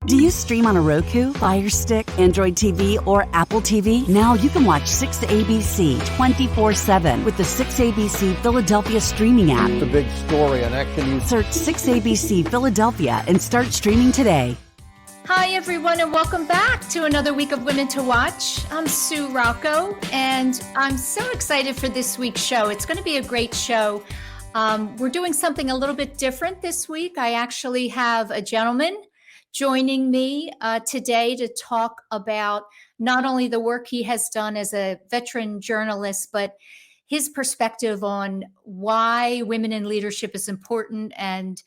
Do you stream on a Roku, Fire Stick, Android TV, or Apple TV? Now you can watch 6ABC 24/7 with the 6ABC Philadelphia streaming app. The big story on Action News. Search 6ABC Philadelphia and start streaming today. Hi, everyone, and welcome back to another week of Women to Watch. I'm Sue Rocco, and I'm so excited for this week's show. It's going to be a great show. We're doing something a little bit different this week. I actually have a gentleman joining me today to talk about not only the work he has done as a veteran journalist, but his perspective on why women in leadership is important and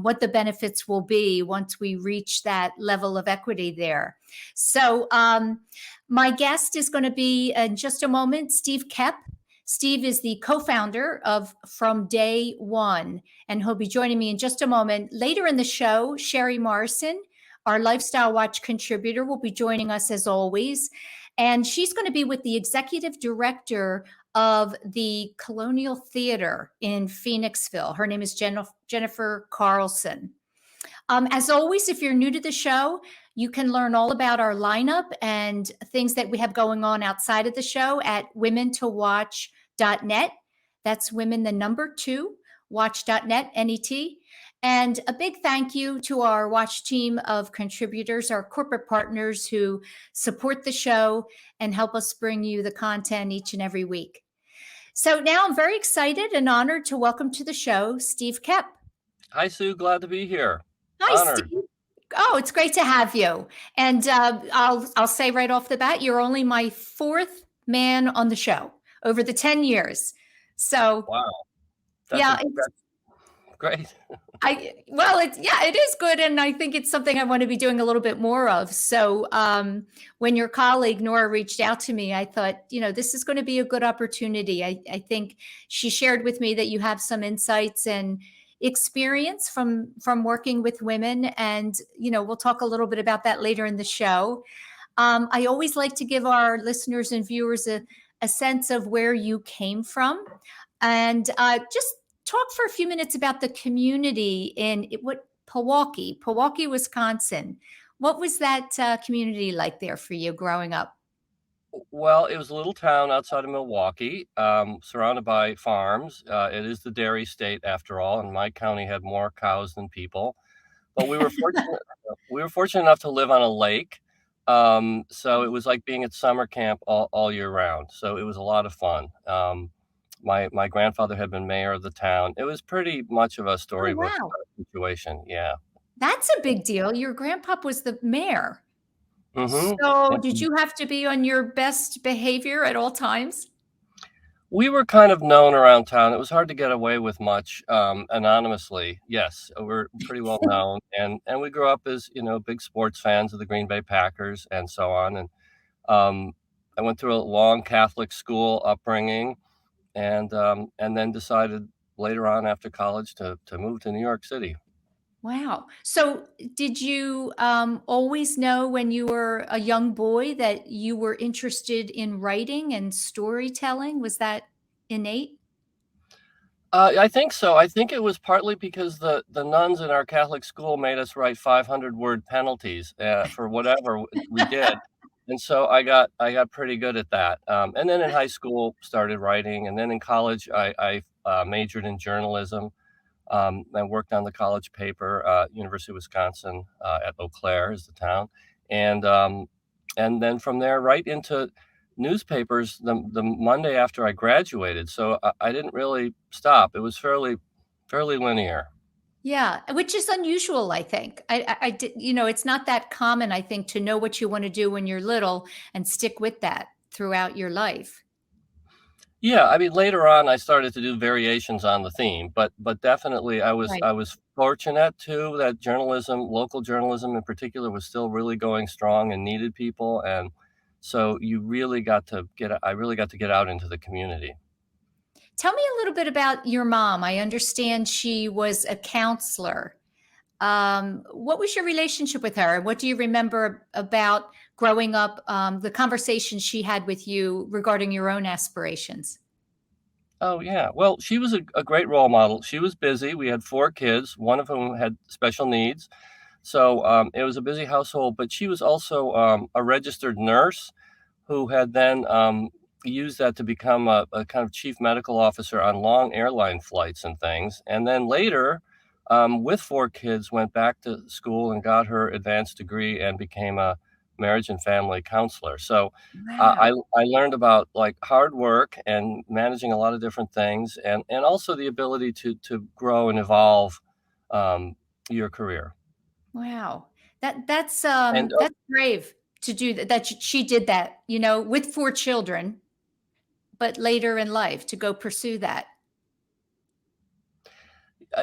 what the benefits will be once we reach that level of equity there. So my guest is going to be in just a moment, Steve Koepp. Steve is the co-founder of From Day One, and he'll be joining me in just a moment. Later in the show, Sherry Morrison, our Lifestyle Watch contributor, will be joining us as always. And she's going to be with the executive director of the Colonial Theater in Phoenixville. Her name is Jennifer Carlson. As always, if you're new to the show, you can learn all about our lineup and things that we have going on outside of the show at womentowatch.net. That's women, the number 2, watch.net, N-E-T. And a big thank you to our watch team of contributors, our corporate partners who support the show and help us bring you the content each and every week. So now I'm very excited and honored to welcome to the show Steve Koepp. Hi, Sue. Glad to be here. Hi, Honored. Steve. Oh, it's great to have you. And I'll say right off the bat, you're only my 4th man on the show over the 10 years. So Wow. That's great. It is good. And I think it's something I want to be doing a little bit more of. So when your colleague Nora reached out to me, I thought, this is going to be a good opportunity. I think she shared with me that you have some insights and experience from working with women. And, we'll talk a little bit about that later in the show. I always like to give our listeners and viewers a sense of where you came from, and just talk for a few minutes about the community in Pewaukee, Wisconsin. What was that community like there for you growing up? Well, it was a little town outside of Milwaukee, surrounded by farms. It is the dairy state, after all, and my county had more cows than people. But we were fortunate. We were fortunate enough to live on a lake, so it was like being at summer camp all year round. So it was a lot of fun. My grandfather had been mayor of the town. It was pretty much of a storybook situation. Yeah. That's a big deal. Your grandpa was the mayor. Mm-hmm. So did you have to be on your best behavior at all times? We were kind of known around town. It was hard to get away with much anonymously. Yes, we're pretty well known. And we grew up as, big sports fans of the Green Bay Packers and so on. And I went through a long Catholic school upbringing, and then decided later on after college to move to New York City. Wow. So did you always know when you were a young boy that you were interested in writing and storytelling? Was that innate? I think so. I think it was partly because the nuns in our Catholic school made us write 500-word penalties for whatever we did. And so I got pretty good at that. And then in high school, started writing. And then in college, I majored in journalism. I worked on the college paper, University of Wisconsin at Eau Claire is the town. And then from there, right into newspapers the Monday after I graduated. So I didn't really stop. It was fairly linear. Yeah, which is unusual, I think. I did, it's not that common, I think, to know what you want to do when you're little and stick with that throughout your life. Yeah, I mean, later on, I started to do variations on the theme, but definitely, I was fortunate too that local journalism in particular, was still really going strong and needed people, and so I really got to get out into the community. Tell me a little bit about your mom. I understand she was a counselor. What was your relationship with her? What do you remember about growing up, the conversations she had with you regarding your own aspirations? Oh, yeah. Well, she was a great role model. She was busy. We had 4 kids, one of whom had special needs. So it was a busy household, but she was also a registered nurse who had then used that to become a kind of chief medical officer on long airline flights and things. And then later, with 4 kids, went back to school and got her advanced degree and became a marriage and family counselor. So Wow. I learned about like hard work and managing a lot of different things, and also the ability to grow and evolve your career. Wow. And That's brave to do that. She did that, with 4 children, but later in life to go pursue that.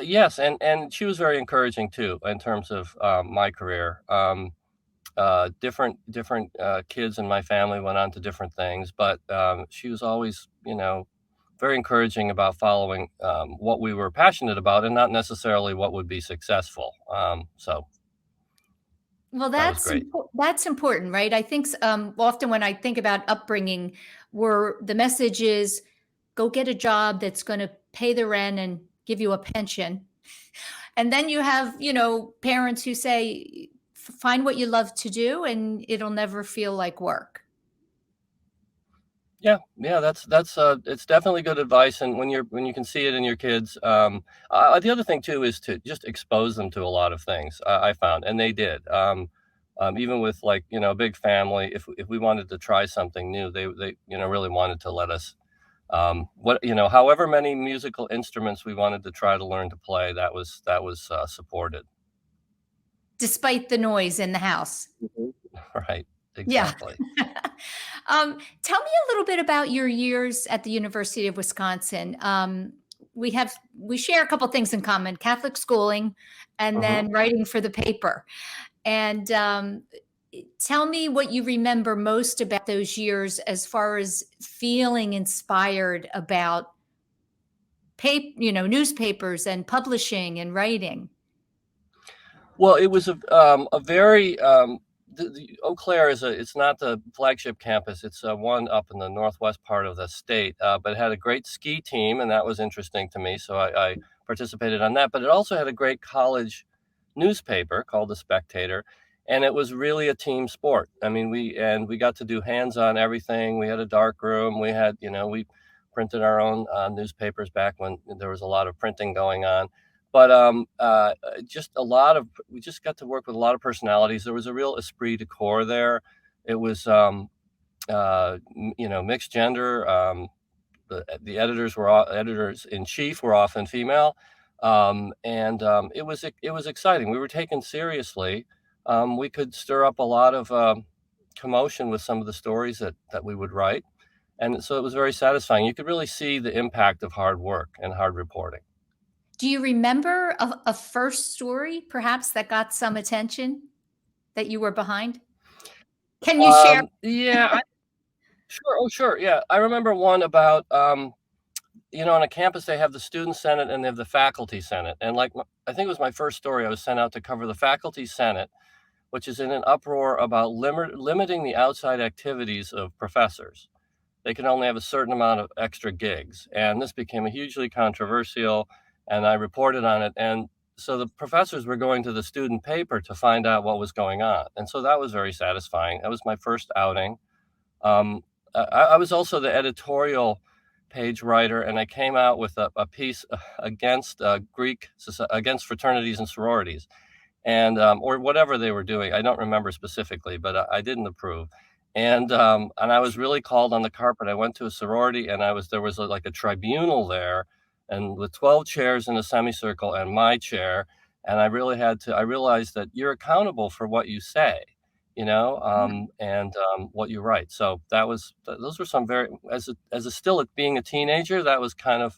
yes, and she was very encouraging too in terms of my career. Different kids in my family went on to different things, but she was always, very encouraging about following what we were passionate about and not necessarily what would be successful. So Well, that was great. that's important, right? I think often when I think about upbringing, where the message is, go get a job that's going to pay the rent and give you a pension, and then you have parents who say, find what you love to do, and it'll never feel like work. Yeah, yeah, that's it's definitely good advice, and when you can see it in your kids, the other thing too is to just expose them to a lot of things. I found, and they did. Even with like a big family, if we wanted to try something new, they really wanted to let us. However many musical instruments we wanted to try to learn to play, that was supported. Despite the noise in the house. Mhm. Right, Yeah. exactly. Tell me a little bit about your years at the University of Wisconsin. We share a couple things in common: Catholic schooling, and Mhm. then writing for the paper. And tell me what you remember most about those years, as far as feeling inspired about newspapers and publishing and writing. Well, it was a very the Eau Claire it's not the flagship campus. It's one up in the northwest part of the state, but it had a great ski team, and that was interesting to me. So I participated on that. But it also had a great college newspaper called The Spectator, and it was really a team sport. I mean, we got to do hands-on everything. We had a dark room. We printed our own newspapers back when there was a lot of printing going on. But just we just got to work with a lot of personalities. There was a real esprit de corps there. It was mixed gender. The editors in chief were often female, and it was exciting. We were taken seriously. We could stir up a lot of commotion with some of the stories that we would write, and so it was very satisfying. You could really see the impact of hard work and hard reporting. Do you remember a first story, perhaps, that got some attention that you were behind? Can you share? Yeah, sure. Oh, sure. Yeah, I remember one about on a campus they have the student senate and they have the faculty senate, and like I think it was my first story. I was sent out to cover the faculty senate, which is in an uproar about limiting the outside activities of professors. They can only have a certain amount of extra gigs, and this became a hugely controversial. And I reported on it, and so the professors were going to the student paper to find out what was going on, and so that was very satisfying. That was my first outing. I was also the editorial page writer, and I came out with a piece against against fraternities and sororities, and or whatever they were doing. I don't remember specifically, but I didn't approve. And I was really called on the carpet. I went to a sorority, and there was like a tribunal there, and with 12 chairs in a semicircle and my chair, and I realized that you're accountable for what you say, and what you write. So those were some very, as a still being a teenager, that was kind of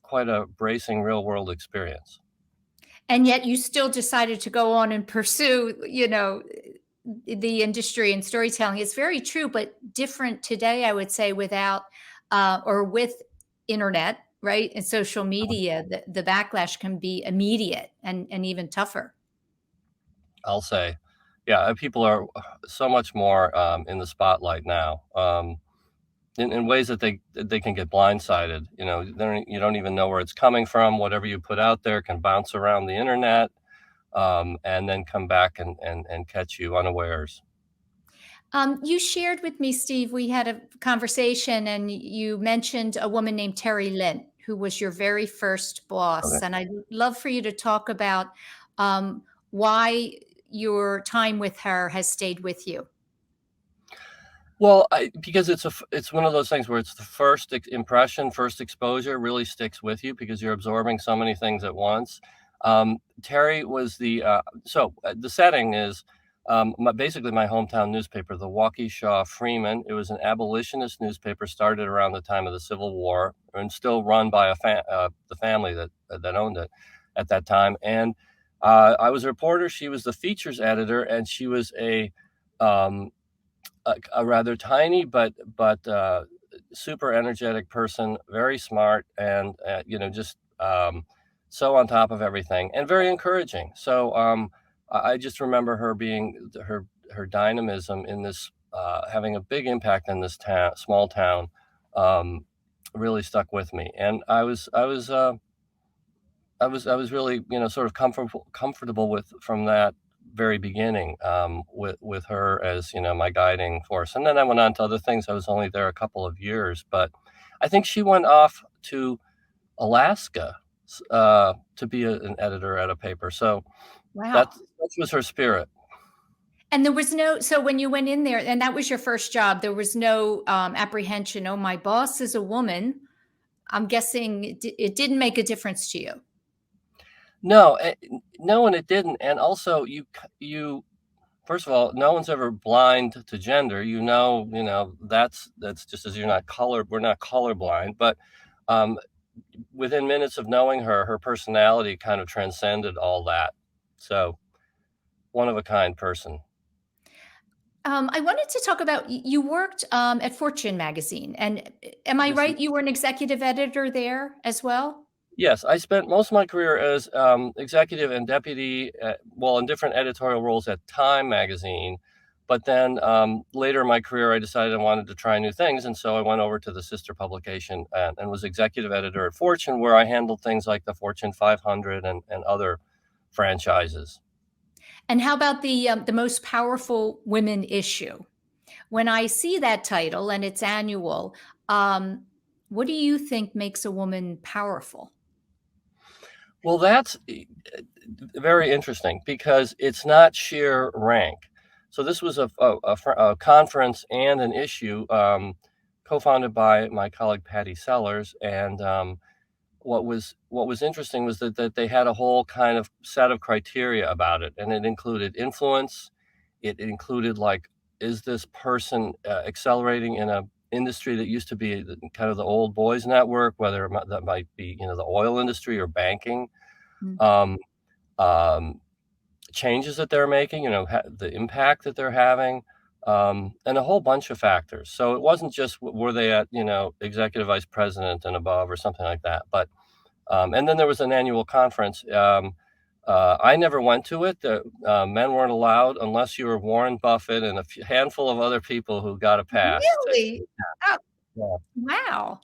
quite a bracing real world experience. And yet you still decided to go on and pursue, the industry and storytelling. It's very true, but different today, I would say, without or with internet, right? And social media, the backlash can be immediate and even tougher. I'll say. Yeah, people are so much more in the spotlight now, in ways that they can get blindsided. You don't even know where it's coming from. Whatever you put out there can bounce around the internet. and then come back and catch you unawares. You shared with me, Steve, we had a conversation and you mentioned a woman named Terry Lynn, who was your very first boss. Okay. And I'd love for you to talk about why your time with her has stayed with you. Well, because it's one of those things where it's the first impression, first exposure really sticks with you because you're absorbing so many things at once. Terry was the setting is basically my hometown newspaper, the Waukesha Freeman. It was an abolitionist newspaper started around the time of the Civil War and still run by the family that owned it at that time. And I was a reporter. She was the features editor, and she was um, a rather tiny but super energetic person, very smart, and just so on top of everything and very encouraging. So I just remember her being her dynamism in this having a big impact in this small town, really stuck with me. And I was really, sort of comfortable with from that very beginning, with her as, my guiding force. And then I went on to other things. I was only there a couple of years, but I think she went off to Alaska to be an editor at a paper. So Wow. that was her spirit. And there was so when you went in there and that was your first job, there was no apprehension. Oh, my boss is a woman. I'm guessing it didn't make a difference to you. No, no, and it didn't. And also, first of all, no one's ever blind to gender. That's just as we're not colorblind. But within minutes of knowing her personality kind of transcended all that. So, one of a kind person. I wanted to talk about you worked at Fortune magazine, and am I Yes. right? You were an executive editor there as well. Yes, I spent most of my career as executive and deputy, in different editorial roles at Time magazine. But then later in my career, I decided I wanted to try new things. And so I went over to the sister publication and was executive editor at Fortune, where I handled things like the Fortune 500 and other franchises. And how about the most powerful women issue? When I see that title and it's annual, what do you think makes a woman powerful? Well, that's very interesting because it's not sheer rank. So this was a conference and an issue co-founded by my colleague Patty Sellers, and what was interesting was that they had a whole kind of set of criteria about it, and it included influence. It included, like, is this person accelerating in a industry that used to be kind of the old boys network, whether that might be the oil industry or banking. Mm. Um, um, Changes that they're making, the impact that they're having, and a whole bunch of factors. So it wasn't just were they at executive vice president and above or something like that, but and then there was an annual conference. I never went to it. The men weren't allowed unless you were Warren Buffett and a handful of other people who got a pass. Really? Oh, Yeah. wow.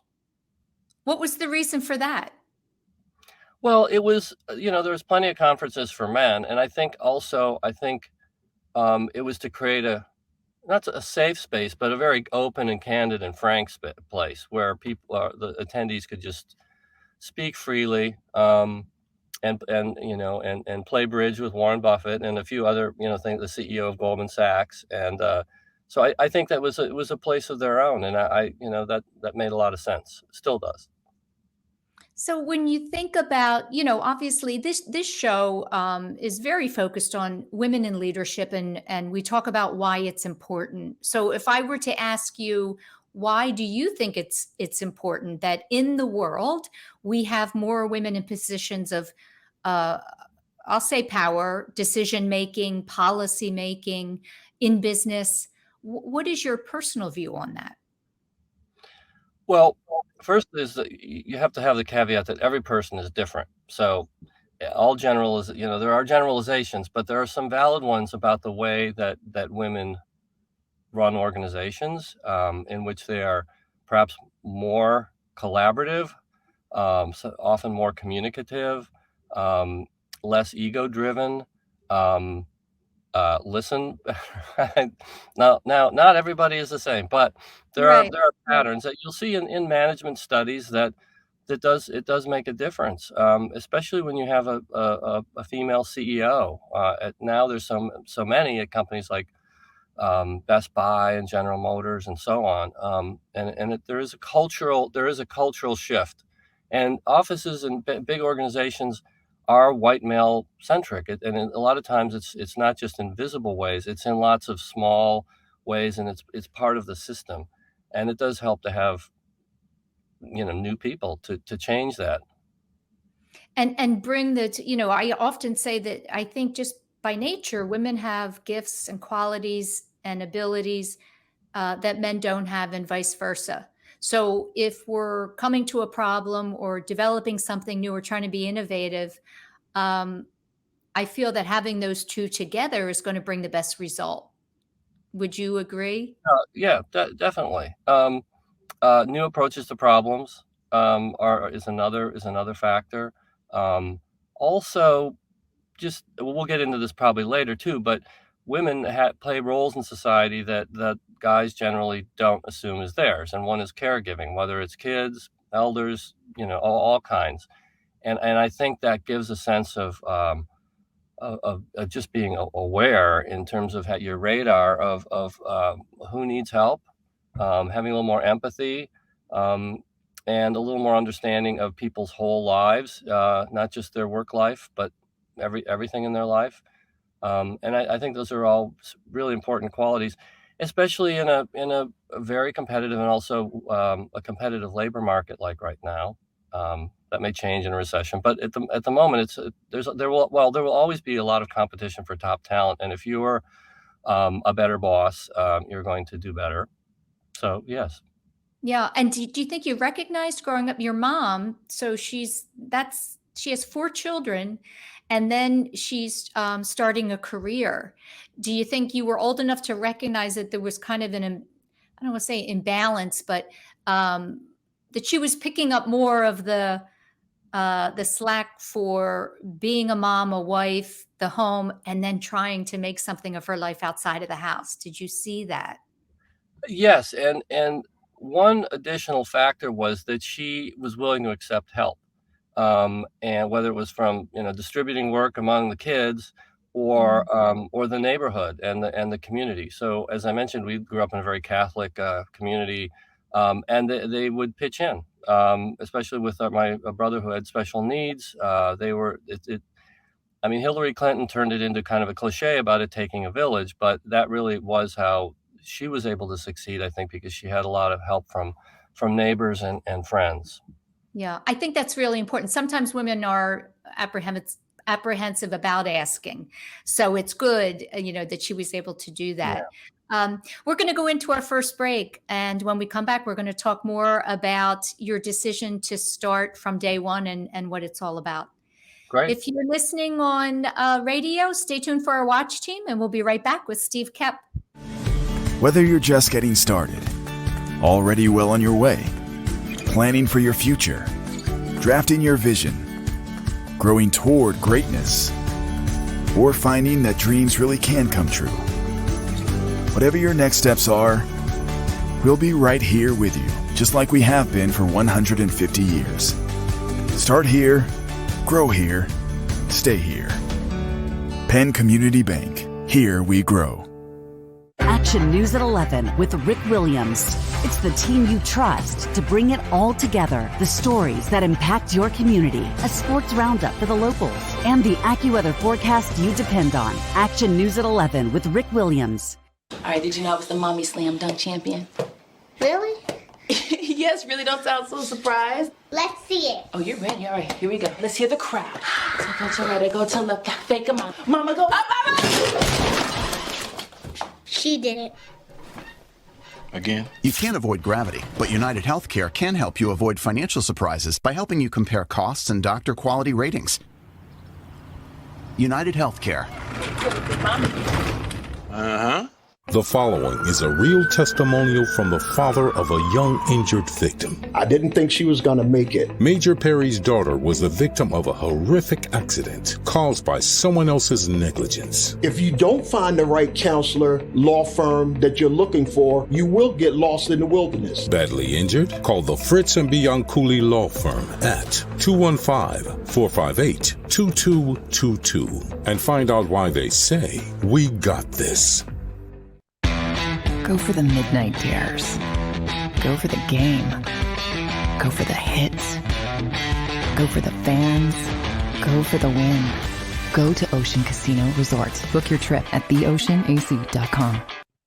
What was the reason for that? Well, it was, there was plenty of conferences for men. And I think it was to create not a safe space, but a very open and candid and frank place where the attendees could just speak freely, and play bridge with Warren Buffett and a few other things, the CEO of Goldman Sachs, and so I think it was a place of their own, and that made a lot of sense. Still does. So when you think about, obviously this show is very focused on women in leadership, and we talk about why it's important. So if I were to ask you, why do you think it's important that in the world we have more women in positions of, I'll say, power, decision making, policy making, in business? What is your personal view on that? Well, first is that you have to have the caveat that every person is different. So there are generalizations, but there are some valid ones about the way that women run organizations, in which they are perhaps more collaborative, so often more communicative, less ego driven, listen. Now, not everybody is the same, but Right. there are Right. patterns that you'll see in management studies it does make a difference, especially when you have a female CEO. Now there's so many at companies like Best Buy and General Motors and so on. There is a cultural shift, and offices and big organizations are white male centric, a lot of times it's not just in visible ways; it's in lots of small ways, and it's part of the system, and it does help to have new people to change that. And bring I often say that I think just by nature, women have gifts and qualities and abilities that men don't have, and vice versa. So if we're coming to a problem or developing something new or trying to be innovative, um, I feel that having those two together is going to bring the best result. Would you agree? Yeah, definitely. New approaches to problems are is another factor. Also, just we'll get into this probably later too, but women play roles in society that guys generally don't assume is theirs, and one is caregiving, whether it's kids, elders, all kinds, and I think that gives a sense of just being aware in terms of your radar of who needs help, having a little more empathy, um, and a little more understanding of people's whole lives, not just their work life, but everything in their life. And I think those are all really important qualities, especially in a very competitive and also a competitive labor market like right now. That may change in a recession, but at the moment, there will always be a lot of competition for top talent, and if you're a better boss, you're going to do better. So yes. Yeah. And do you think you recognized growing up your mom? So she has four children, and then she's starting a career. Do you think you were old enough to recognize that there was kind of I don't want to say imbalance, but that she was picking up more of the slack for being a mom, a wife, the home, and then trying to make something of her life outside of the house? Did you see that? Yes, and one additional factor was that she was willing to accept help, and whether it was from distributing work among the kids Mm. or the neighborhood and the community. So as I mentioned, we grew up in a very Catholic community, and they would pitch in, especially with my brother who had special needs. They were it, I mean, Hillary Clinton turned it into kind of a cliche about it taking a village, but that really was how she was able to succeed, I think, because she had a lot of help from neighbors and friends. Yeah, I think that's really important. Sometimes women are apprehensive about asking, so it's good, that she was able to do that. Yeah, We're going to go into our first break, and when we come back, we're going to talk more about your decision to start from day one and what it's all about. great. If you're listening on radio, stay tuned for our watch team, and we'll be right back with Steve Koepp. Whether you're just getting started, already well on your way, planning for your future, drafting your vision, growing toward greatness, or finding that dreams really can come true. Whatever your next steps are, we'll be right here with you, just like we have been for 150 years. Start here, grow here, stay here. Penn Community Bank. Here we grow. Action News at 11 with Rick Williams. It's the team you trust to bring it all together. The stories that impact your community, a sports roundup for the locals, and the AccuWeather forecast you depend on. Action News at 11 with Rick Williams. All right, did you know I was the mommy slam dunk champion? Really? Yes, really don't sound so surprised. Let's see it. Oh, you're ready. All right, here we go. Let's hear the crowd. So go to right, go to left, fake them out. Mama, go up, mama! She did it. Again? You can't avoid gravity, but United Healthcare can help you avoid financial surprises by helping you compare costs and doctor quality ratings. United Healthcare. Uh-huh. The following is a real testimonial from the father of a young injured victim. I didn't think she was going to make it. Major Perry's daughter was the victim of a horrific accident caused by someone else's negligence. If you don't find the right counselor, law firm that you're looking for, you will get lost in the wilderness. Badly injured? Call the Fritz and Bianculli Law Firm at 215-458-2222 and find out why they say, "We got this." Go for the midnight dares. Go for the game. Go for the hits. Go for the fans. Go for the win. Go to Ocean Casino Resort. Book your trip at theoceanac.com.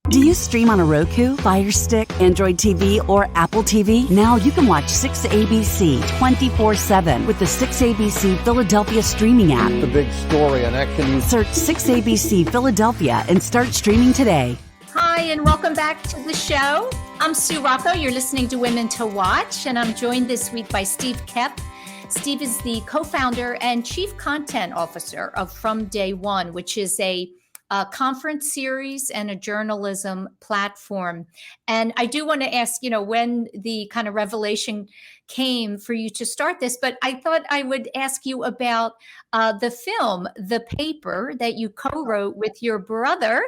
Do you stream on a Roku, Fire Stick, Android TV, or Apple TV? Now you can watch 6ABC 24/7 with the 6ABC Philadelphia streaming app. The big story and action news. Search 6ABC Philadelphia and start streaming today. Hi, and welcome back to the show. I'm Sue Rocco. You're listening to Women to Watch, and I'm joined this week by Steve Koepp. Steve is the co-founder and chief content officer of From Day One, which is a conference series and a journalism platform. And I do want to ask, when the kind of revelation came for you to start this, but I thought I would ask you about the film, The Paper, that you co-wrote with your brother.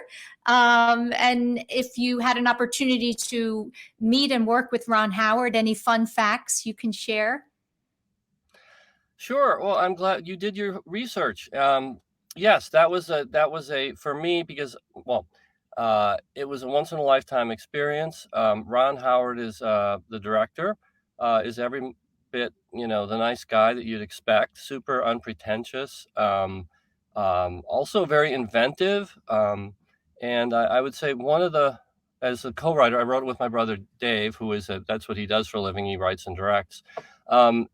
And if you had an opportunity to meet and work with Ron Howard, any fun facts you can share? Sure. Well, I'm glad you did your research. Yes, that was a for me because it was a once in a lifetime experience. Ron Howard is the director, is every bit the nice guy that you'd expect, super unpretentious, also very inventive, and I would say as a co-writer, I wrote it with my brother Dave, who is that's what he does for a living. He writes and directs, and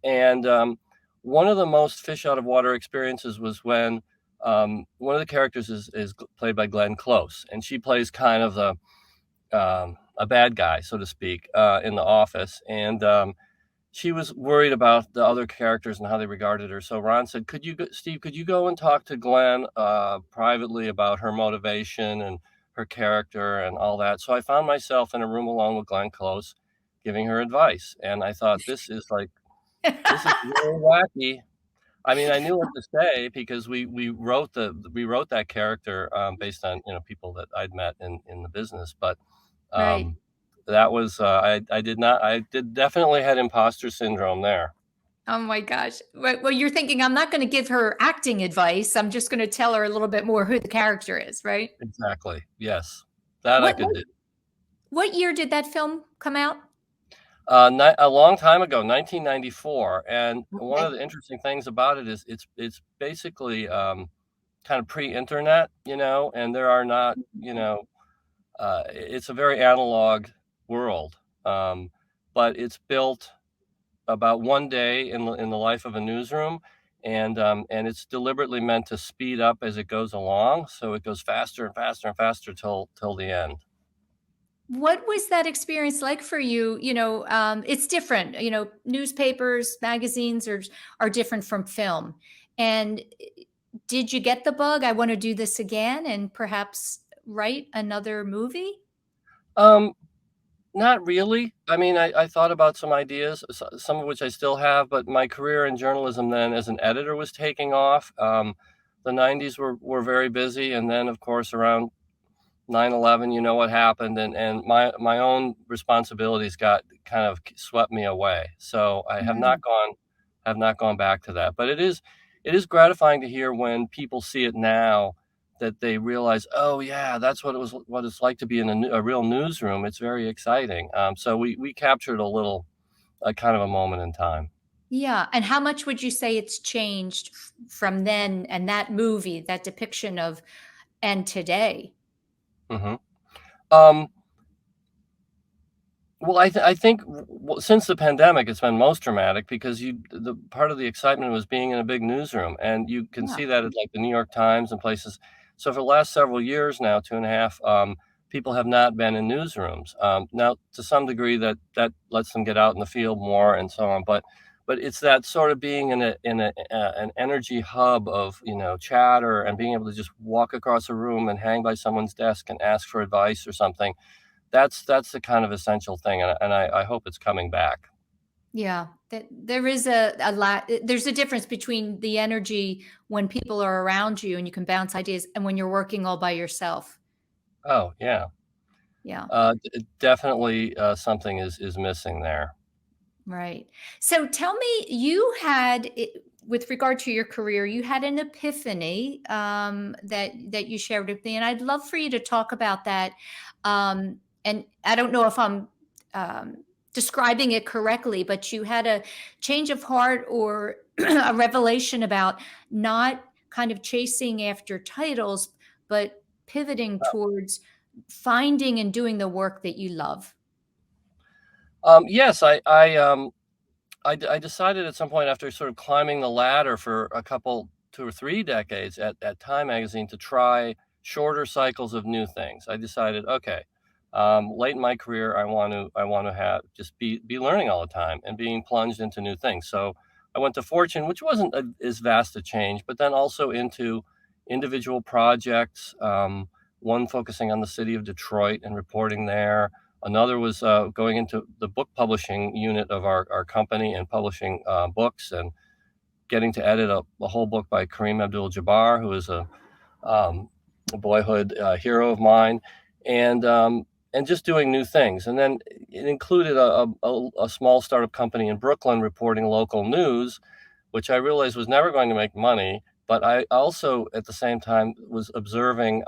one of the most fish out of water experiences was when. One of the characters is played by Glenn Close, and she plays kind of a bad guy, so to speak, in the office. And she was worried about the other characters and how they regarded her. So Ron said, Steve, could you go and talk to Glenn privately about her motivation and her character and all that? So I found myself in a room along with Glenn Close giving her advice. And I thought, this is really wacky. I mean, I knew what to say because we wrote that character based on people that I'd met in the business, but Right. that was I definitely had imposter syndrome there. Oh my gosh. Well, you're thinking I'm not going to give her acting advice. I'm just going to tell her a little bit more who the character is, right? Exactly. Yes, that I could do. What year did that film come out? A long time ago, 1994, and one of the interesting things about it is it's basically kind of pre-internet, and there are not, it's a very analog world, but it's built about one day in the life of a newsroom, and it's deliberately meant to speed up as it goes along, so it goes faster and faster and faster till the end. What was that experience like for you? It's different. Newspapers, magazines are different from film. And did you get the bug? I want to do this again and perhaps write another movie? Not really. I mean, I thought about some ideas, some of which I still have, but my career in journalism then as an editor was taking off. The 90s were very busy, and then of course around 9/11, what happened, and my own responsibilities got kind of swept me away. So I have not gone back to that. But it is gratifying to hear when people see it now that they realize, oh yeah, that's what it's like to be in a real newsroom. It's very exciting. So we captured a kind of a moment in time. Yeah. And how much would you say it's changed from then and that movie, that depiction of and today? Mm-hmm. Well, I think since the pandemic, it's been most dramatic because the part of the excitement was being in a big newsroom, and you can see that at like the New York Times and places. So for the last several years now, 2.5, people have not been in newsrooms. Now, to some degree, that lets them get out in the field more and so on. But but it's that sort of being in an energy hub of, chatter and being able to just walk across a room and hang by someone's desk and ask for advice or something. That's the kind of essential thing, and I hope it's coming back. Yeah, there is a lot. There's a difference between the energy when people are around you and you can bounce ideas, and when you're working all by yourself. Oh yeah, Yeah. definitely something is missing there. Right. So tell me, with regard to your career, you had an epiphany that you shared with me, and I'd love for you to talk about that. And I don't know if I'm um, describing it correctly, but you had a change of heart or a revelation about not kind of chasing after titles, but pivoting towards finding and doing the work that you love. Yes, I decided at some point after sort of climbing the ladder for a couple, 2 or 3 decades at Time Magazine, to try shorter cycles of new things. I decided, okay, late in my career, I want to have just be learning all the time and being plunged into new things. So I went to Fortune, which wasn't as vast a change, but then also into individual projects. One focusing on the city of Detroit and reporting there. Another was going into the book publishing unit of our company and publishing books and getting to edit a whole book by Kareem Abdul-Jabbar, who is a boyhood hero of mine, and just doing new things. And then it included a small startup company in Brooklyn reporting local news, which I realized was never going to make money. But I also, at the same time, was observing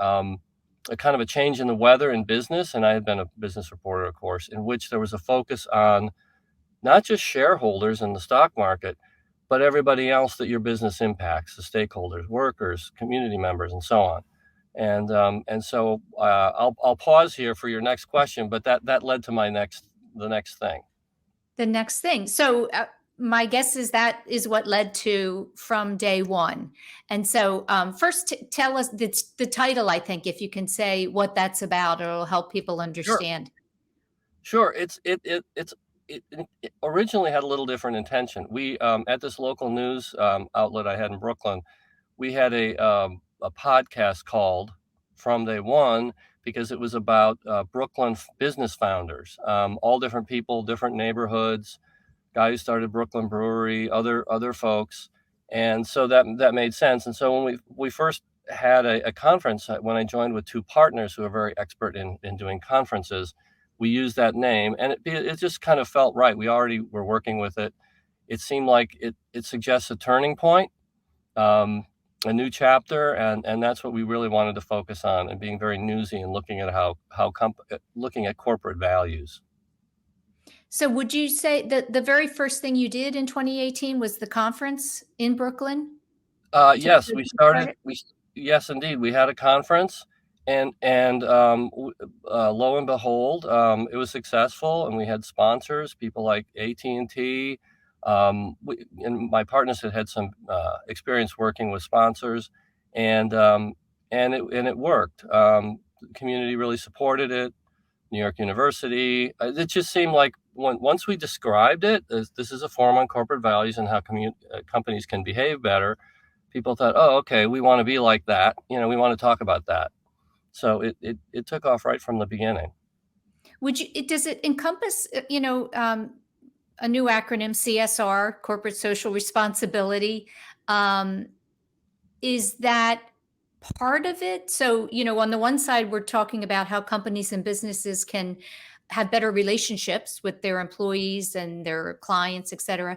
a kind of a change in the weather in business. And I had been a business reporter, of course, in which there was a focus on not just shareholders in the stock market, but everybody else that your business impacts, the stakeholders, workers, community members, and so on. And so I'll pause here for your next question, but that led to the next thing. The next thing. So my guess is that is what led to From Day One. And so first tell us the title, I think, if you can say what that's about, it'll help people understand. Sure. It originally had a little different intention. We at this local news outlet I had in Brooklyn, we had a podcast called From Day One, because it was about Brooklyn business founders, all different people, different neighborhoods, guy who started Brooklyn Brewery, other folks, and so that made sense. And so when we first had a conference, when I joined with two partners who are very expert in doing conferences, we used that name, and it just kind of felt right. We already were working with it. It seemed like it suggests a turning point, a new chapter, and that's what we really wanted to focus on, and being very newsy and looking at looking at corporate values. So would you say that the very first thing you did in 2018 was the conference in Brooklyn? Yes, yes, indeed, we had a conference, and lo and behold, it was successful, and we had sponsors, people like AT&T. And my partners had some experience working with sponsors, and it worked. The community really supported it. New York University. It just seemed like once we described it as this is a forum on corporate values and how companies can behave better, people thought, oh, okay, we want to be like that. We want to talk about that. So it took off right from the beginning. Does it encompass, a new acronym, CSR, corporate social responsibility? Is that part of it? So, on the one side, we're talking about how companies and businesses can have better relationships with their employees and their clients, et cetera.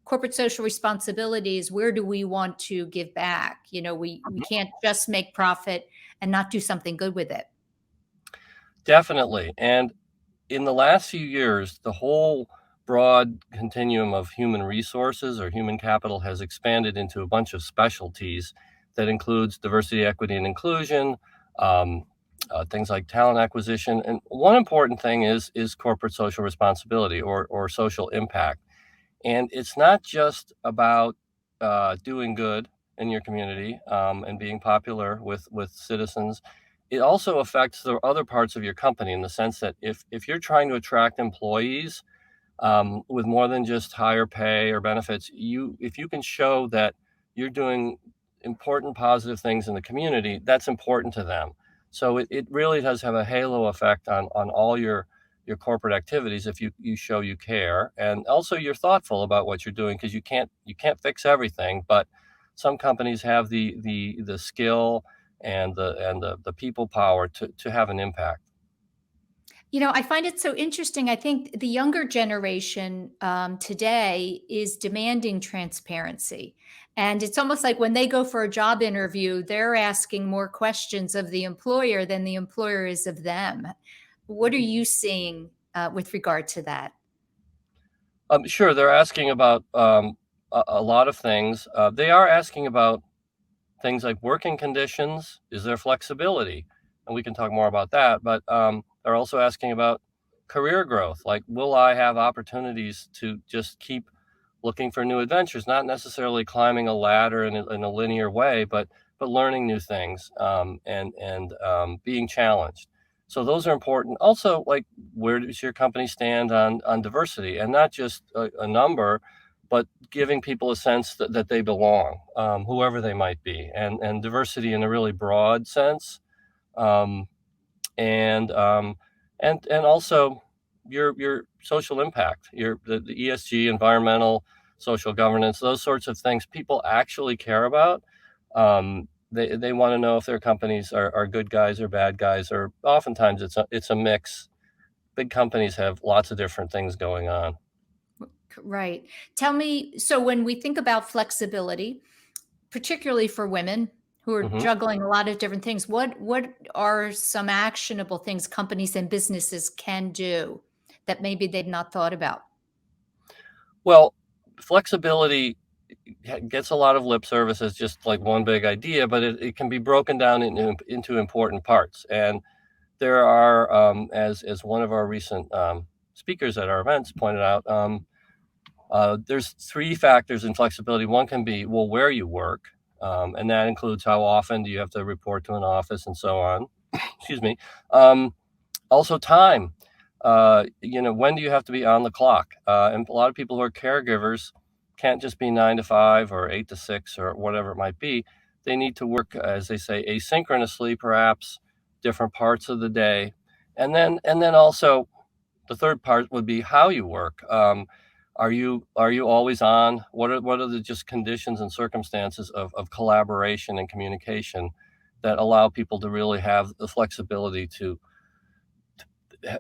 Corporate social responsibility is, where do we want to give back? We can't just make profit and not do something good with it. Definitely. And in the last few years, the whole broad continuum of human resources or human capital has expanded into a bunch of specialties that includes diversity, equity, and inclusion, things like talent acquisition. And one important thing is corporate social responsibility or social impact. And it's not just about doing good in your community and being popular with citizens. It also affects the other parts of your company, in the sense that if you're trying to attract employees with more than just higher pay or benefits. If you can show that you're doing important positive things in the community, that's important to them. So it really does have a halo effect on all your corporate activities if you show you care, and also you're thoughtful about what you're doing, because you can't fix everything, but some companies have the skill and the people power to have an impact. I find it so interesting. I think the younger generation today is demanding transparency. And it's almost like when they go for a job interview, they're asking more questions of the employer than the employer is of them. What are you seeing with regard to that? Sure, they're asking about a lot of things. They are asking about things like working conditions. Is there flexibility? And we can talk more about that. But they're also asking about career growth. Like, will I have opportunities to just keep looking for new adventures? Not necessarily climbing a ladder in a linear way, but learning new things, and being challenged. So those are important. Also, like, where does your company stand on diversity, and not just a number, but giving people a sense that they belong, whoever they might be, and diversity in a really broad sense, um, and also your social impact, the ESG, environmental, social governance, those sorts of things people actually care about. They want to know if their companies are good guys or bad guys, or oftentimes it's a mix. Big companies have lots of different things going on. Right. Tell me, so when we think about flexibility, particularly for women who are Mhm. juggling a lot of different things, what are some actionable things companies and businesses can do that maybe they've not thought about? Well, flexibility gets a lot of lip service as just like one big idea, but it can be broken down into important parts. And there are, as one of our recent speakers at our events pointed out, there's three factors in flexibility. One can be, well, where you work, and that includes how often do you have to report to an office and so on. Excuse me. Also, time. When do you have to be on the clock? And a lot of people who are caregivers can't just be 9 to 5 or 8 to 6 or whatever it might be. They need to work, as they say, asynchronously, perhaps different parts of the day, and then also the third part would be how you work. Are you always on? What are the just conditions and circumstances of collaboration and communication that allow people to really have the flexibility to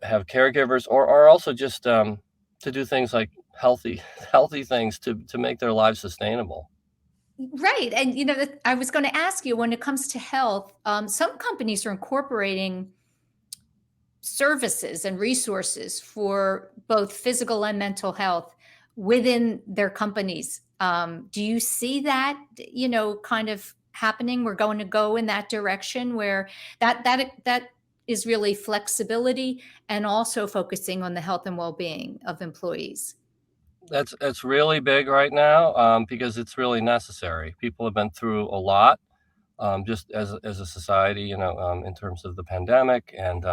have caregivers, or also just to do things like healthy healthy things to make their lives sustainable. Right. And, I was going to ask you, when it comes to health, some companies are incorporating services and resources for both physical and mental health within their companies. Do you see that, kind of happening? We're going to go in that direction where that is really flexibility and also focusing on the health and well-being of employees. That's really big right now, because it's really necessary. People have been through a lot, just as a society, in terms of the pandemic and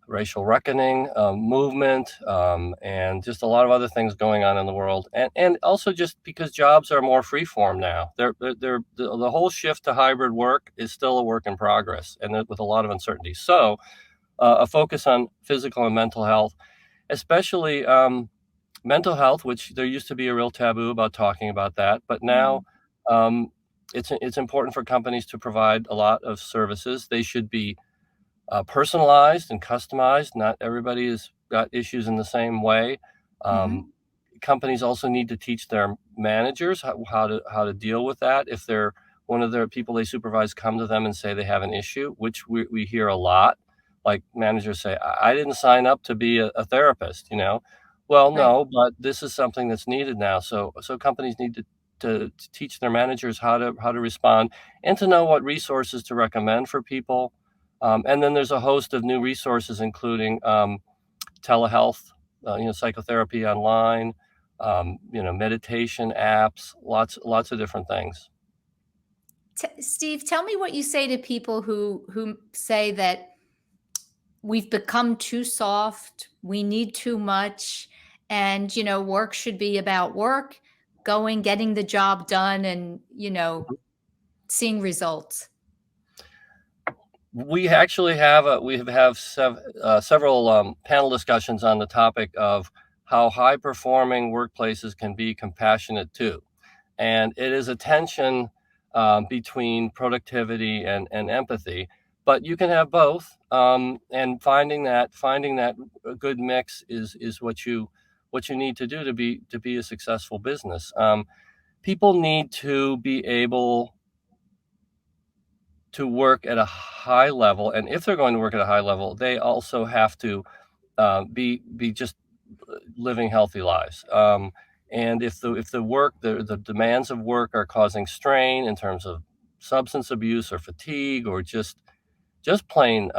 racial reckoning movement, and just a lot of other things going on in the world, and also just because jobs are more freeform now. The whole shift to hybrid work is still a work in progress, and with a lot of uncertainty. So a focus on physical and mental health, especially mental health, which there used to be a real taboo about talking about that, but now it's important for companies to provide a lot of services. They should be personalized and customized. Not everybody has got issues in the same way. Um, Companies also need to teach their managers how to deal with that. If they're one of their people they supervise come to them and say they have an issue, which we hear a lot, like managers say, I didn't sign up to be a therapist, Well, Right. no, but this is something that's needed now. So companies need to teach their managers how to respond, and to know what resources to recommend for people. And then there's a host of new resources, including telehealth, psychotherapy online, meditation apps, lots of different things. Steve, tell me what you say to people who say that we've become too soft, we need too much, And, work should be about work, going, getting the job done, and, seeing results. We actually have several panel discussions on the topic of how high performing workplaces can be compassionate too. And it is a tension between productivity and empathy, but you can have both. And finding that a good mix is what you need to do to be a successful business. People need to be able to work at a high level, and if they're going to work at a high level, they also have to be just living healthy lives. And if the demands of work are causing strain in terms of substance abuse or fatigue or just plain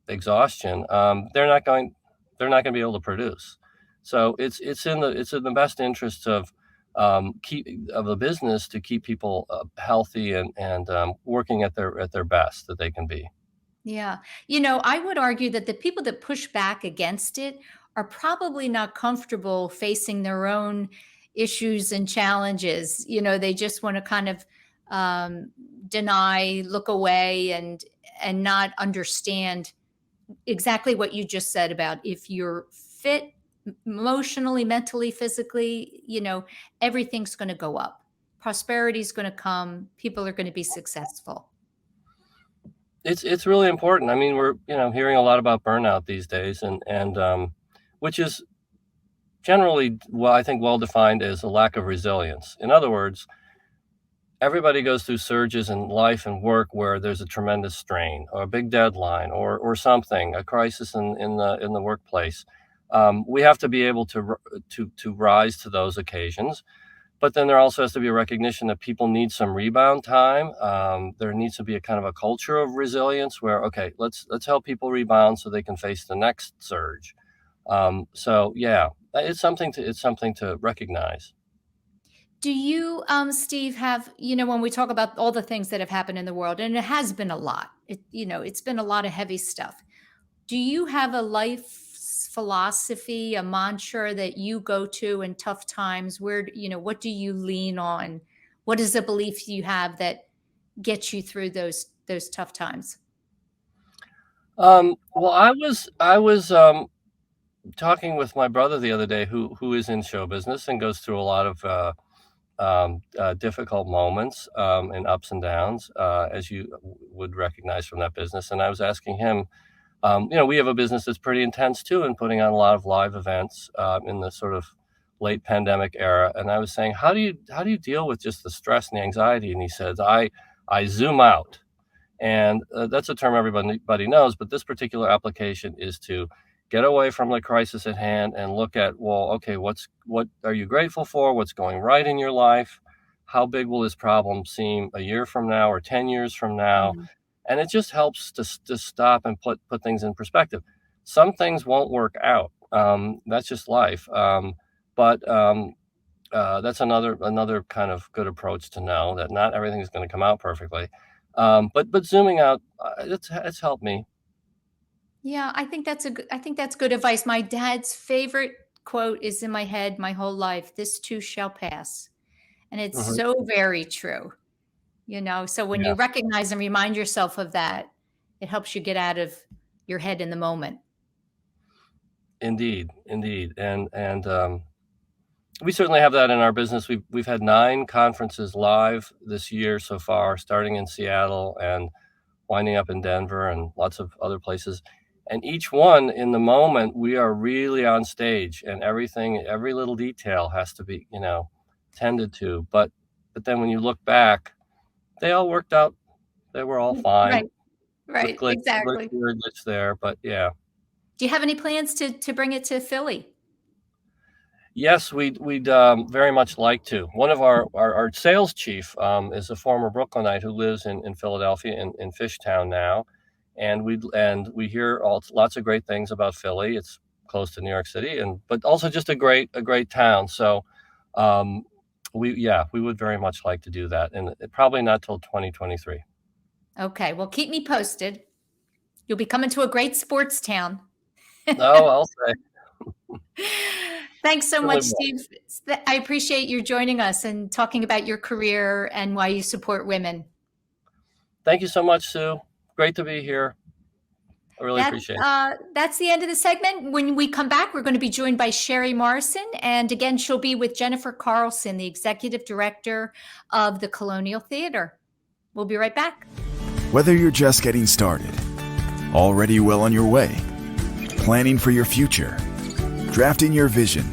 exhaustion, they're not going to be able to produce. So it's in the best interest of the business to keep people healthy and working at their best that they can be. Yeah. I would argue that the people that push back against it are probably not comfortable facing their own issues and challenges. They just want to kind of deny, look away, and not understand exactly what you just said about if you're fit emotionally, mentally, physically, everything's going to go up. Prosperity is going to come. People are going to be successful. It's really important. I mean, we're hearing a lot about burnout these days, and which is generally, well, I think, well defined as a lack of resilience. In other words, everybody goes through surges in life and work where there's a tremendous strain or a big deadline or something, a crisis in the workplace. We have to be able to rise to those occasions. But then there also has to be a recognition that people need some rebound time. There needs to be a kind of a culture of resilience where, okay, let's help people rebound so they can face the next surge. So yeah, it's something to recognize. Do you, Steve, have, when we talk about all the things that have happened in the world, and it has been a lot, it's been a lot of heavy stuff. Do you have a life philosophy, a mantra that you go to in tough times? Where, what do you lean on? What is a belief you have that gets you through those tough times? Well, I was talking with my brother the other day, who is in show business and goes through a lot of difficult moments and ups and downs, as you would recognize from that business. And I was asking him, we have a business that's pretty intense too, and putting on a lot of live events in the sort of late pandemic era. And I was saying, how do you deal with just the stress and the anxiety? And he says, I zoom out. And that's a term everybody knows, but this particular application is to get away from the crisis at hand and look at, well, okay, what are you grateful for? What's going right in your life? How big will this problem seem a year from now or 10 years from now? Mm-hmm. And it just helps to stop and put things in perspective. Some things won't work out. That's just life. But that's another kind of good approach to know that not everything is going to come out perfectly. But zooming out, it's helped me. Yeah, I think that's good advice. My dad's favorite quote is in my head my whole life: "This too shall pass," and it's Mm-hmm. so very true. So when you recognize and remind yourself of that, it helps you get out of your head in the moment. Indeed. And we certainly have that in our business. We've had 9 conferences live this year so far, starting in Seattle and winding up in Denver and lots of other places. And each one, in the moment, we are really on stage, and every little detail has to be, tended to. But then when you look back, they all worked out. They were all fine. Right, exactly. Glitch there, but yeah. Do you have any plans to bring it to Philly? Yes, we'd very much like to. One of our sales chief is a former Brooklynite who lives in Philadelphia in Fishtown now, and we hear lots of great things about Philly. It's close to New York City, but also just a great town. So we would very much like to do that, and probably not till 2023. Okay, well, keep me posted. You'll be coming to a great sports town. Oh, I'll say. Thanks so Really much, well. Steve. I appreciate you joining us and talking about your career and why you support women. Thank you so much, Sue. Great to be here. I really appreciate it. That's the end of the segment. When we come back, we're going to be joined by Sherry Morrison. And again, she'll be with Jennifer Carlson, the executive director of the Colonial Theater. We'll be right back. Whether you're just getting started, already well on your way, planning for your future, drafting your vision,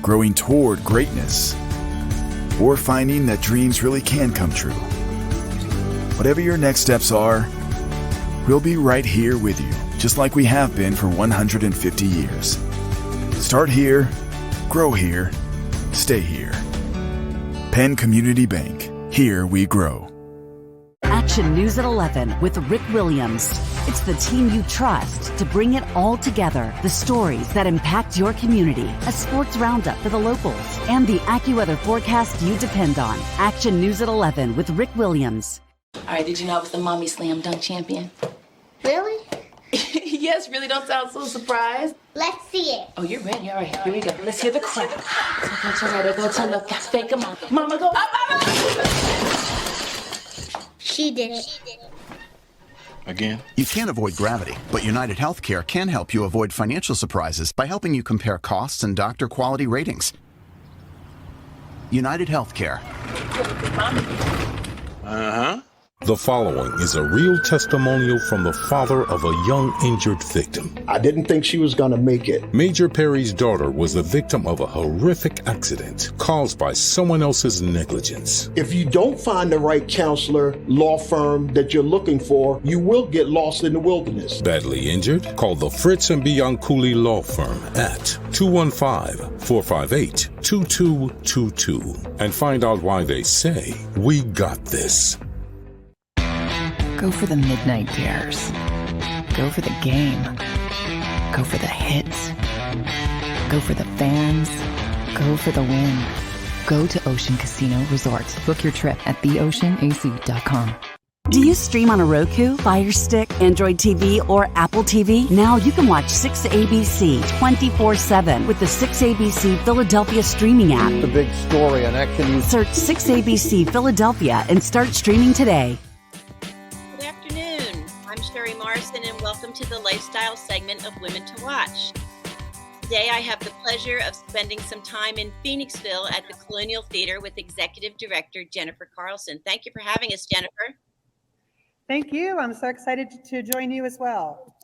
growing toward greatness, or finding that dreams really can come true. Whatever your next steps are, we'll be right here with you, just like we have been for 150 years. Start here, grow here, stay here. Penn Community Bank. Here we grow. Action News at 11 with Rick Williams. It's the team you trust to bring it all together. The stories that impact your community, a sports roundup for the locals, and the AccuWeather forecast you depend on. Action News at 11 with Rick Williams. All right, did you know I was the mommy slam dunk champion? Really? Yes, really, don't sound so surprised. Let's see it. Oh, you're ready. All right, here we go. Let's hear the crowd. So go to right, go to left, fake 'em out. Mama, go up, up, up. She did it. Again? You can't avoid gravity, but United Healthcare can help you avoid financial surprises by helping you compare costs and doctor quality ratings. United Healthcare. Uh-huh. The following is a real testimonial from the father of a young injured victim. I didn't think she was going to make it. Major Perry's daughter was the victim of a horrific accident caused by someone else's negligence. If you don't find the right counselor, law firm that you're looking for, you will get lost in the wilderness. Badly injured? Call the Fritz and Bianculli Law Firm at 215-458-2222 and find out why they say, "We got this." Go for the midnight dares. Go for the game. Go for the hits. Go for the fans. Go for the win. Go to Ocean Casino Resort. Book your trip at theoceanac.com. Do you stream on a Roku, Fire Stick, Android TV, or Apple TV? Now you can watch 6ABC 24/7 with the 6ABC Philadelphia streaming app. The big story on Action News. Search 6ABC Philadelphia and start streaming today. Good afternoon. I'm Sherry Morrison, and welcome to the lifestyle segment of Women to Watch. Today, I have the pleasure of spending some time in Phoenixville at the Colonial Theater with Executive Director Jennifer Carlson. Thank you for having us, Jennifer. Thank you. I'm so excited to join you as well.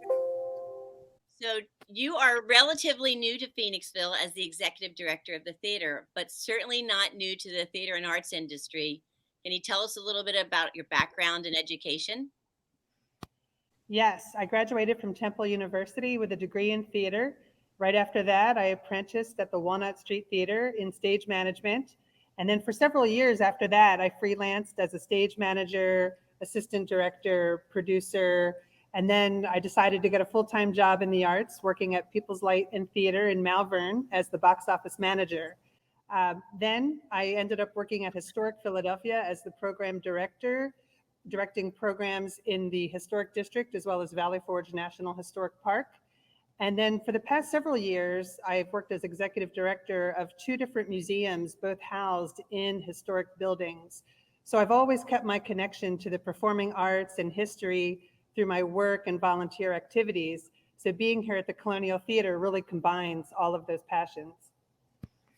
So you are relatively new to Phoenixville as the Executive Director of the theater, but certainly not new to the theater and arts industry. Can you tell us a little bit about your background and education? Yes, I graduated from Temple University with a degree in theater. Right after that, I apprenticed at the Walnut Street Theater in stage management. And then for several years after that, I freelanced as a stage manager, assistant director, producer, and then I decided to get a full-time job in the arts, working at People's Light and Theater in Malvern as the box office manager. Then I ended up working at Historic Philadelphia as the program director, directing programs in the Historic District as well as Valley Forge National Historic Park. And then for the past several years, I've worked as executive director of 2 different museums, both housed in historic buildings. So I've always kept my connection to the performing arts and history through my work and volunteer activities. So being here at the Colonial Theater really combines all of those passions.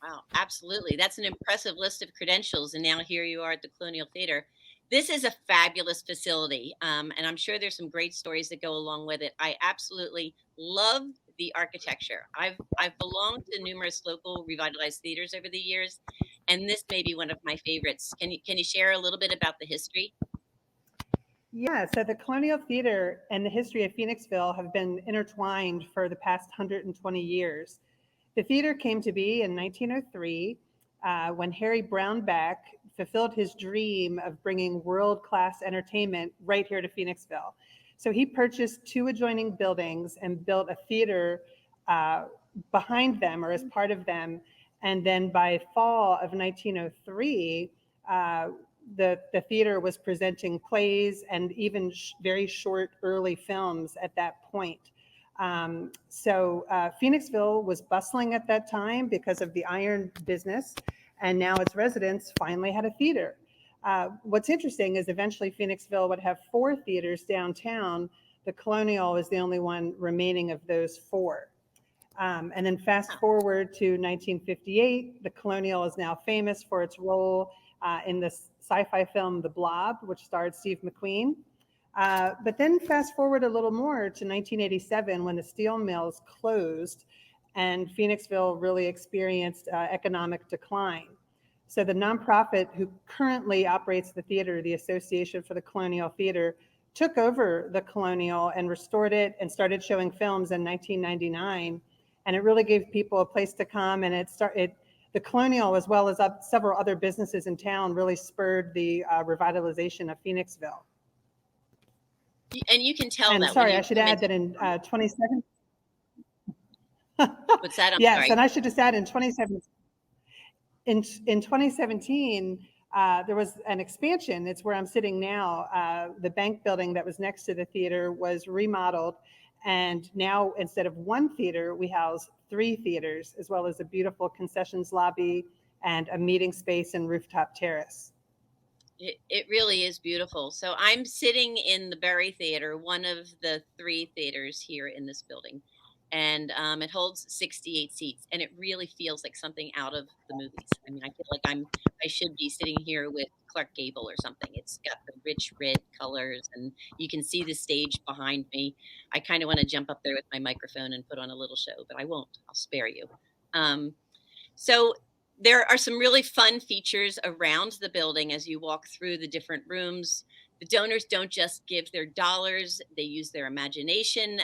Wow, absolutely. That's an impressive list of credentials. And now here you are at the Colonial Theater. This is a fabulous facility, and I'm sure there's some great stories that go along with it. I absolutely love the architecture. I've belonged to numerous local revitalized theaters over the years, and this may be one of my favorites. Can you share a little bit about the history? Yeah, so the Colonial Theater and the history of Phoenixville have been intertwined for the past 120 years. The theater came to be in 1903 when Harry Brownback fulfilled his dream of bringing world-class entertainment right here to Phoenixville. So he purchased 2 adjoining buildings and built a theater behind them or as part of them. And then by fall of 1903, the theater was presenting plays and even very short early films at that point. Phoenixville was bustling at that time because of the iron business, and now its residents finally had a theater. What's interesting is eventually Phoenixville would have 4 theaters downtown. The Colonial is the only one remaining of those 4. And then fast forward to 1958, the Colonial is now famous for its role in the sci-fi film The Blob, which starred Steve McQueen. But then fast forward a little more to 1987 when the steel mills closed and Phoenixville really experienced economic decline. So the nonprofit who currently operates the theater, the Association for the Colonial Theater, took over the Colonial and restored it and started showing films in 1999. And it really gave people a place to come, and the Colonial, as well as several other businesses in town, really spurred the revitalization of Phoenixville. And you can tell and that. Sorry, I should add that in 2017. What's that? I'm yes, sorry. And I should just add in 2017. In 2017, there was an expansion. It's where I'm sitting now. The bank building that was next to the theater was remodeled. And now instead of 1 theater, we house 3 theaters, as well as a beautiful concessions lobby and a meeting space and rooftop terrace. It really is beautiful. So I'm sitting in the Berry Theater, one of the 3 theaters here in this building. And it holds 68 seats, and it really feels like something out of the movies. I mean, I feel like I should be sitting here with Clark Gable or something. It's got the rich red colors, and you can see the stage behind me. I kind of want to jump up there with my microphone and put on a little show, but I won't. I'll spare you. So there are some really fun features around the building as you walk through the different rooms. The donors don't just give their dollars, they use their imagination.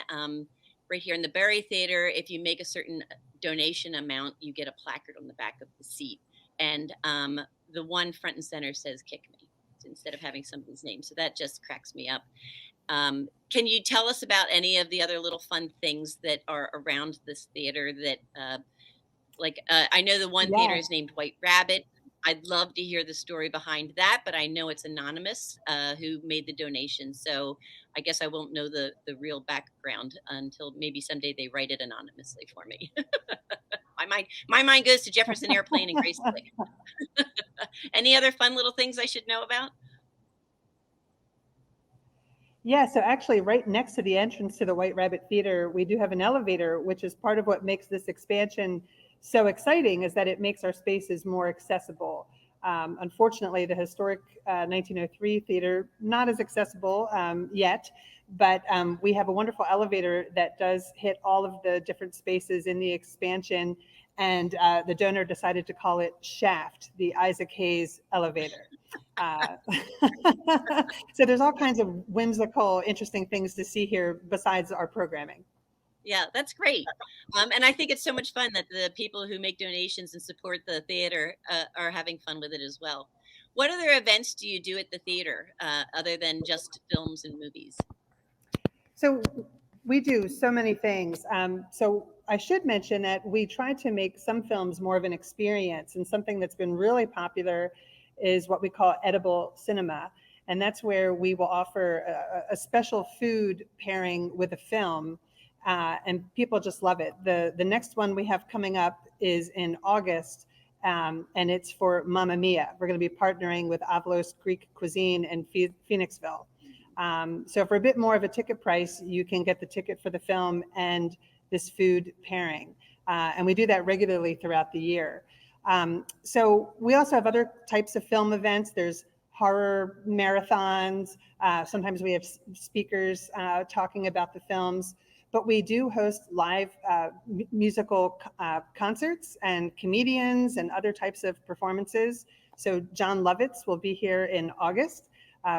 Right here in the Berry Theater, if you make a certain donation amount, you get a placard on the back of the seat. And the one front and center says "Kick Me" instead of having somebody's name. So that just cracks me up. Can you tell us about any of the other little fun things that are around this theater that, I know the one theater is named White Rabbit. I'd love to hear the story behind that, but I know it's anonymous who made the donation. So I guess I won't know the real background until maybe someday they write it anonymously for me. My mind goes to Jefferson Airplane and Grace Lake. Any other fun little things I should know about? Yeah, so actually right next to the entrance to the White Rabbit Theater, we do have an elevator, which is part of what makes this expansion so exciting, is that it makes our spaces more accessible. Unfortunately, the historic 1903 theater, not as accessible yet, but we have a wonderful elevator that does hit all of the different spaces in the expansion, and the donor decided to call it Shaft, the Isaac Hayes elevator. So there's all kinds of whimsical, interesting things to see here besides our programming. Yeah, that's great. And I think it's so much fun that the people who make donations and support the theater are having fun with it as well. What other events do you do at the theater other than just films and movies? So we do so many things. So I should mention that we try to make some films more of an experience, and something that's been really popular is what we call edible cinema. And that's where we will offer a special food pairing with a film. And people just love it. The next one we have coming up is in August, and it's for Mamma Mia. We're going to be partnering with Avalos Greek Cuisine in Phoenixville. So for a bit more of a ticket price, you can get the ticket for the film and this food pairing. And we do that regularly throughout the year. So we also have other types of film events. There's horror marathons. Sometimes we have speakers talking about the films. But we do host live musical concerts and comedians and other types of performances. So John Lovitz will be here in August.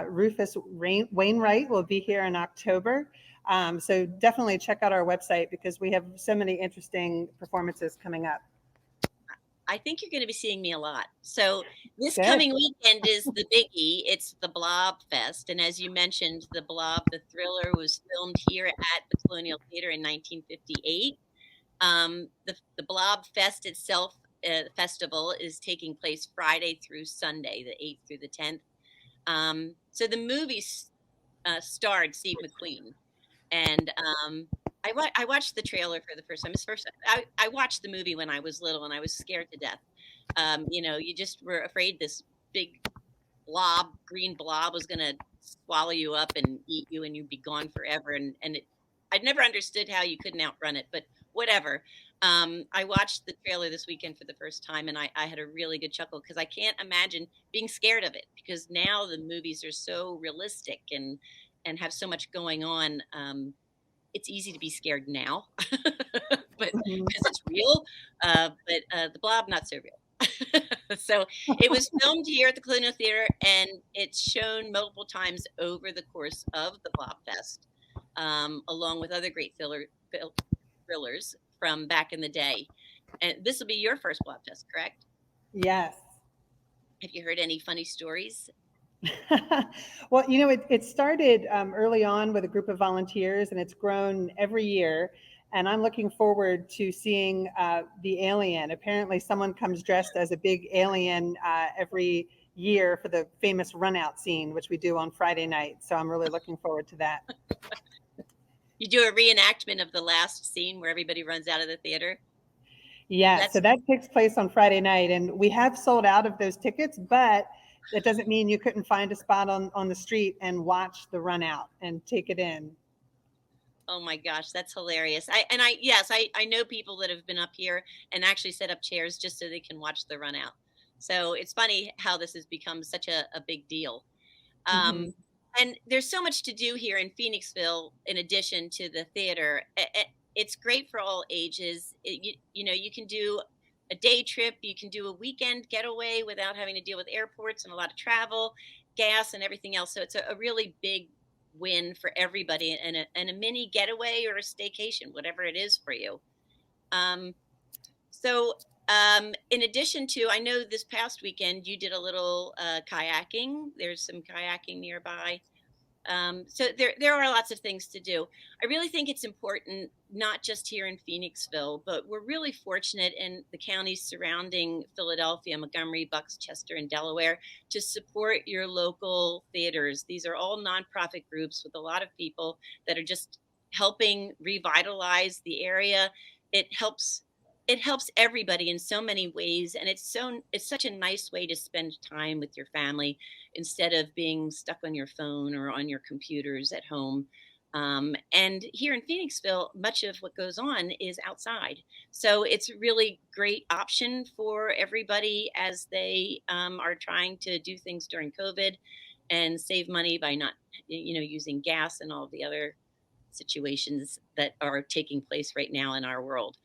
Rufus Wainwright will be here in October. So definitely check out our website because we have so many interesting performances coming up. I think you're going to be seeing me a lot. So this coming weekend is the biggie. It's the Blob Fest. And as you mentioned, the Blob, the thriller, was filmed here at the Colonial Theater in 1958. The Blob Fest itself, festival, is taking place Friday through Sunday, the 8th through the 10th. So the movie starred Steve McQueen. And I watched the trailer for the first time. I watched the movie when I was little, and I was scared to death. You just were afraid this big green blob was going to swallow you up and eat you, and you'd be gone forever. I'd never understood how you couldn't outrun it, but whatever. I watched the trailer this weekend for the first time, and I had a really good chuckle because I can't imagine being scared of it, because now the movies are so realistic and have so much going on. It's easy to be scared now, but because it's real. But the blob, not so real. So it was filmed here at the Colonial Theater, and it's shown multiple times over the course of the Blob Fest, along with other great thrillers from back in the day. And this will be your first Blob Fest, correct? Yes. Have you heard any funny stories? Well, it started early on with a group of volunteers, and it's grown every year. And I'm looking forward to seeing the alien. Apparently, someone comes dressed as a big alien every year for the famous run out scene, which we do on Friday night. So I'm really looking forward to that. You do a reenactment of the last scene where everybody runs out of the theater? Yeah, so that takes place on Friday night, and we have sold out of those tickets, but that doesn't mean you couldn't find a spot on the street and watch the run out and take it in. Oh my gosh, that's hilarious. I know people that have been up here and actually set up chairs just so they can watch the run out. So it's funny how this has become such a big deal. And there's so much to do here in Phoenixville in addition to the theater. It's great for all ages. You can do a day trip, you can do a weekend getaway without having to deal with airports and a lot of travel, gas and everything else. So it's a really big win for everybody, and a mini getaway or a staycation, whatever it is for you. In addition to, I know this past weekend you did a little kayaking. There's some kayaking nearby. So there are lots of things to do. I really think it's important, not just here in Phoenixville, but we're really fortunate in the counties surrounding Philadelphia, Montgomery, Bucks, Chester, and Delaware to support your local theaters. These are all nonprofit groups with a lot of people that are just helping revitalize the area. It helps everybody in so many ways, and it's such a nice way to spend time with your family instead of being stuck on your phone or on your computers at home. And here in Phoenixville, much of what goes on is outside, so it's a really great option for everybody as they are trying to do things during COVID and save money by not using gas and all the other situations that are taking place right now in our world.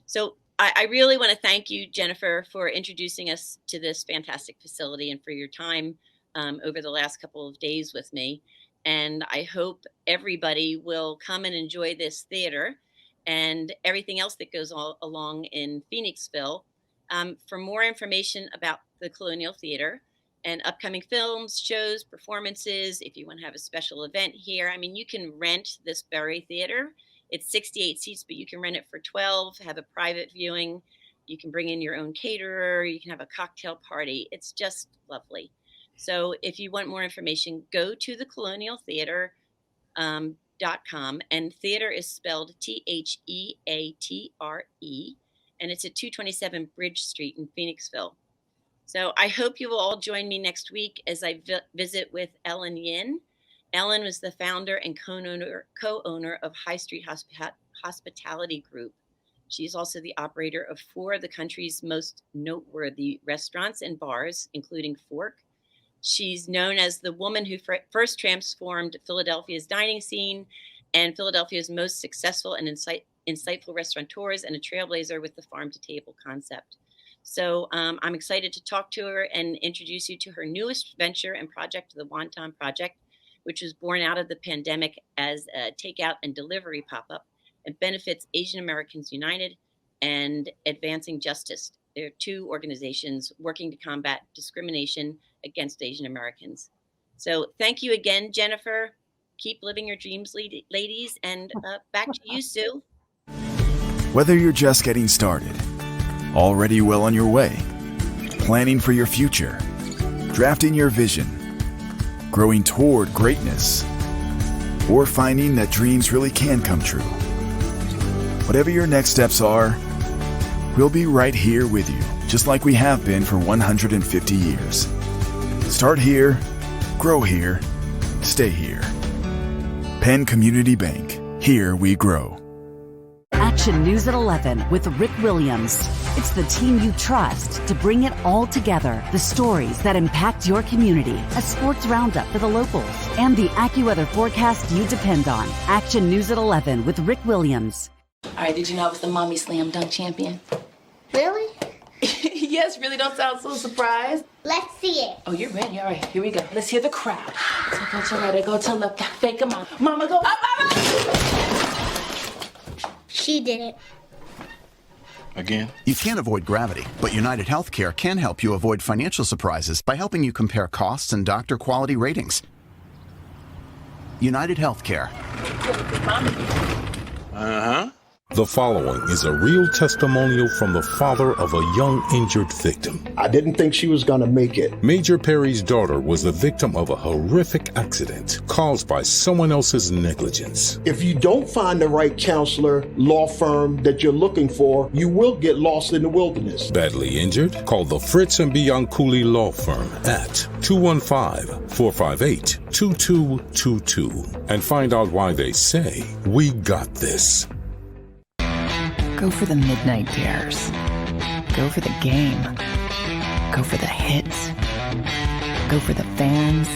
So I really want to thank you, Jennifer, for introducing us to this fantastic facility and for your time over the last couple of days with me. And I hope everybody will come and enjoy this theater and everything else that goes along in Phoenixville. For more information about the Colonial Theater and upcoming films, shows, performances, if you want to have a special event here, you can rent this very theater. It's 68 seats, but you can rent it for 12, have a private viewing. You can bring in your own caterer. You can have a cocktail party. It's just lovely. So if you want more information, go to thecolonialtheater.com, and theater is spelled Theatre, and it's at 227 Bridge Street in Phoenixville. So I hope you will all join me next week as I visit with Ellen Yin. Ellen was the founder and co-owner of High Street Hospitality Group. She's also the operator of 4 of the country's most noteworthy restaurants and bars, including Fork. She's known as the woman who first transformed Philadelphia's dining scene and Philadelphia's most successful and insightful restaurateurs, and a trailblazer with the farm-to-table concept. So I'm excited to talk to her and introduce you to her newest venture and project, the Wonton Project, which was born out of the pandemic as a takeout and delivery pop-up and benefits Asian Americans United and Advancing Justice. There are 2 organizations working to combat discrimination against Asian Americans. So thank you again, Jennifer. Keep living your dreams, ladies, and back to you, Sue. Whether you're just getting started, already well on your way, planning for your future, drafting your vision, growing toward greatness, or finding that dreams really can come true. Whatever your next steps are, we'll be right here with you, just like we have been for 150 years. Start here, grow here, stay here. Penn Community Bank. Here we grow. Action News at 11 with Rick Williams. It's the team you trust to bring it all together. The stories that impact your community, a sports roundup for the locals, and the AccuWeather forecast you depend on. Action News at 11 with Rick Williams. All right, did you know I was the mommy slam dunk champion? Really? Yes, really, don't sound so surprised. Let's see it. Oh, you're ready. All right, here we go. Let's hear the crowd. So go to right, I go to left, fake a mama. Mama, go up, mama! She did it. Again? You can't avoid gravity, but United Healthcare can help you avoid financial surprises by helping you compare costs and doctor quality ratings. United Healthcare. Uh-huh. The following is a real testimonial from the father of a young injured victim. I didn't think she was going to make it. Major Perry's daughter was the victim of a horrific accident caused by someone else's negligence. If you don't find the right counselor, law firm that you're looking for, you will get lost in the wilderness. Badly injured? Call the Fritz and Bianculli Law Firm at 215-458-2222 and find out why they say, "We got this." Go for the midnight dares. Go for the game. Go for the hits. Go for the fans.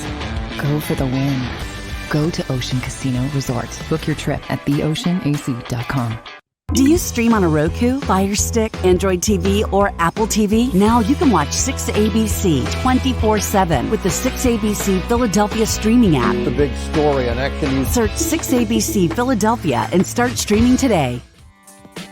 Go for the win. Go to Ocean Casino Resort. Book your trip at theoceanac.com. Do you stream on a Roku, Fire Stick, Android TV, or Apple TV? Now you can watch 6ABC 24/7 with the 6ABC Philadelphia streaming app. The big story on Action News. Search 6ABC Philadelphia and start streaming today.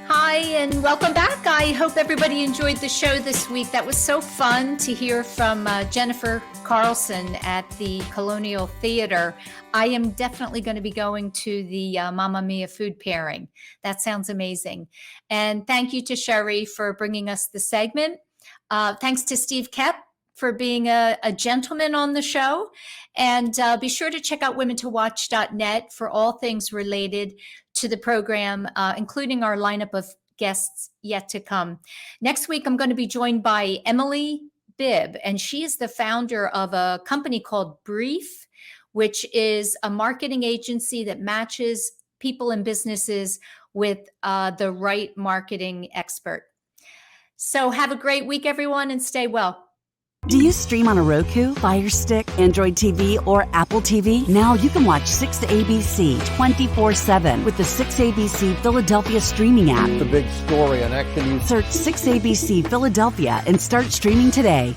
Hi, and welcome back. I hope everybody enjoyed the show this week. That was so fun to hear from Jennifer Carlson at the Colonial Theater. I am definitely going to be going to the Mamma Mia food pairing. That sounds amazing. And thank you to Sherry for bringing us the segment. Thanks to Steve Koepp for being a gentleman on the show. And be sure to check out womentowatch.net for all things related to the program, including our lineup of guests yet to come. Next week, I'm going to be joined by Emily Bibb, and she is the founder of a company called Brief, which is a marketing agency that matches people and businesses with the right marketing expert. So have a great week, everyone, and stay well. Do you stream on a Roku, Fire Stick, Android TV, or Apple TV? Now you can watch 6ABC 24/7 with the 6ABC Philadelphia streaming app. The big story on Action News. Search 6ABC Philadelphia and start streaming today.